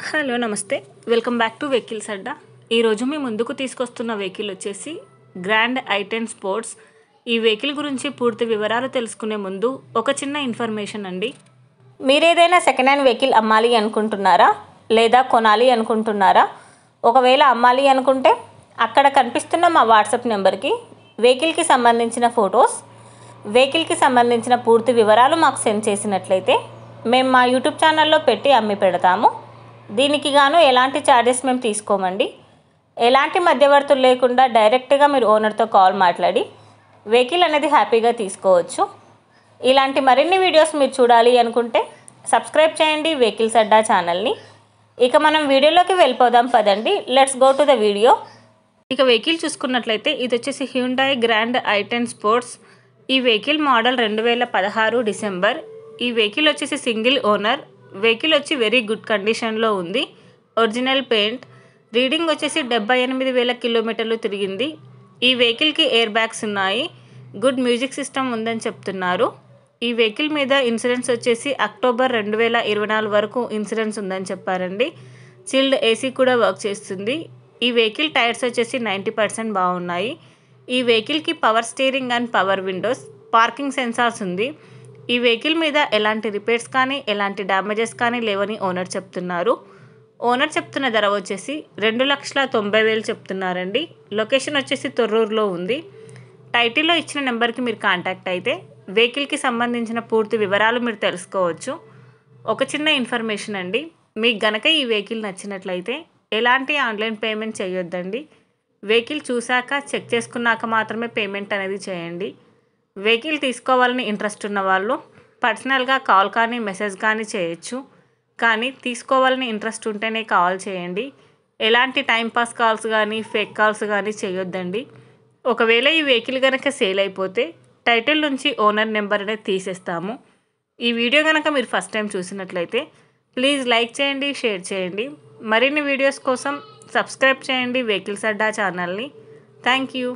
Hello నమస్తే, welcome back to vehicles అడ్డా. ఈరోజు మీ ముందుకు తీసుకొస్తున్న వెహికల్ వచ్చేసి గ్రాండ్ ఐ10 స్పోర్ట్స్. ఈ వెహికల్ గురించి పూర్తి వివరాలు తెలుసుకునే ముందు ఒక చిన్న ఇన్ఫర్మేషన్ అండి. మీరు ఏదైనా సెకండ్ హ్యాండ్ వెహికల్ అమ్మాలి అనుకుంటున్నారా లేదా కొనాలి అనుకుంటున్నారా? ఒకవేళ అమ్మాలి అనుకుంటే అక్కడ కనిపిస్తున్న మా వాట్సాప్ నెంబర్కి వెహికల్కి సంబంధించిన ఫొటోస్, వెహికల్కి సంబంధించిన పూర్తి వివరాలు మాకు సెండ్ చేసినట్లయితే మేము మా యూట్యూబ్ ఛానల్లో పెట్టి అమ్మి పెడతాము. దీనికి గాను ఎలాంటి ఛార్జెస్ మేము తీసుకోమండి. ఎలాంటి మధ్యవర్తులు లేకుండా డైరెక్ట్గా మీరు ఓనర్తో కాల్ మాట్లాడి వెహికల్ అనేది హ్యాపీగా తీసుకోవచ్చు. ఇలాంటి మరిన్ని వీడియోస్ మీరు చూడాలి అనుకుంటే సబ్స్క్రైబ్ చేయండి వెహికల్స్ అడ్డా ఛానల్ని. ఇక మనం వీడియోలోకి వెళ్ళిపోదాం పదండి. Let's go to the video. ఇక వెహికల్ చూసుకున్నట్లయితే ఇది వచ్చేసి హ్యుండాయ్ గ్రాండ్ ఐ10 స్పోర్ట్స్. ఈ వెహికల్ మోడల్ 2016 డిసెంబర్. ఈ వెహికల్ వచ్చేసి సింగిల్ ఓనర్. వెహికల్ వచ్చి వెరీ గుడ్ కండిషన్లో ఉంది. Original paint. రీడింగ్ వచ్చేసి 78,000 కిలోమీటర్లు తిరిగింది. ఈ వెహికల్కి ఎయిర్ బ్యాగ్స్ ఉన్నాయి. గుడ్ మ్యూజిక్ సిస్టమ్ ఉందని చెప్తున్నారు. ఈ వెహికల్ మీద ఇన్సూరెన్స్ వచ్చేసి అక్టోబర్ 2024 వరకు ఇన్సూరెన్స్ ఉందని చెప్పారండి. చిల్డ్ ఏసీ కూడా వర్క్ చేస్తుంది. ఈ వెహికల్ టైర్స్ వచ్చేసి 90% బాగున్నాయి. ఈ వెహికల్కి power steering and power Windows, parking sensors ఉంది. ఈ వెహికల్ మీద ఎలాంటి రిపేర్స్ కానీ ఎలాంటి డ్యామేజెస్ కానీ లేవని ఓనర్ చెప్తున్నారు. ఓనర్ చెప్తున్న ధర వచ్చేసి 2,90,000 చెప్తున్నారండి. లొకేషన్ వచ్చేసి తొర్రూరులో ఉంది. టైటిల్లో ఇచ్చిన నెంబర్కి మీరు కాంటాక్ట్ అయితే వెహికల్కి సంబంధించిన పూర్తి వివరాలు మీరు తెలుసుకోవచ్చు. ఒక చిన్న ఇన్ఫర్మేషన్ అండి, మీకు గనక ఈ వెహికల్ నచ్చినట్లయితే ఎలాంటి ఆన్లైన్ పేమెంట్ చేయొద్దండి. వెహికల్ చూశాక చెక్ చేసుకున్నాక మాత్రమే పేమెంట్ అనేది చేయండి. వెహికల్ తీసుకోవాలని ఇంట్రెస్ట్ ఉన్న వాళ్ళు పర్సనల్గా కాల్ కానీ మెసేజ్ కానీ చేయొచ్చు. కానీ తీసుకోవాలని ఇంట్రెస్ట్ ఉంటేనే కాల్ చేయండి. ఎలాంటి టైంపాస్ కాల్స్ కానీ ఫేక్ కాల్స్ కానీ చేయొద్దండి. ఒకవేళ ఈ వెహికల్ కనుక సేల్ అయిపోతే టైటిల్ నుంచి ఓనర్ నెంబర్ అనేది తీసేస్తాము. ఈ వీడియో కనుక మీరు ఫస్ట్ టైం చూసినట్లయితే ప్లీజ్ లైక్ చేయండి, షేర్ చేయండి. మరిన్ని వీడియోస్ కోసం సబ్స్క్రైబ్ చేయండి వెహికల్స్ అడ్డా ఛానల్ని. Thank you.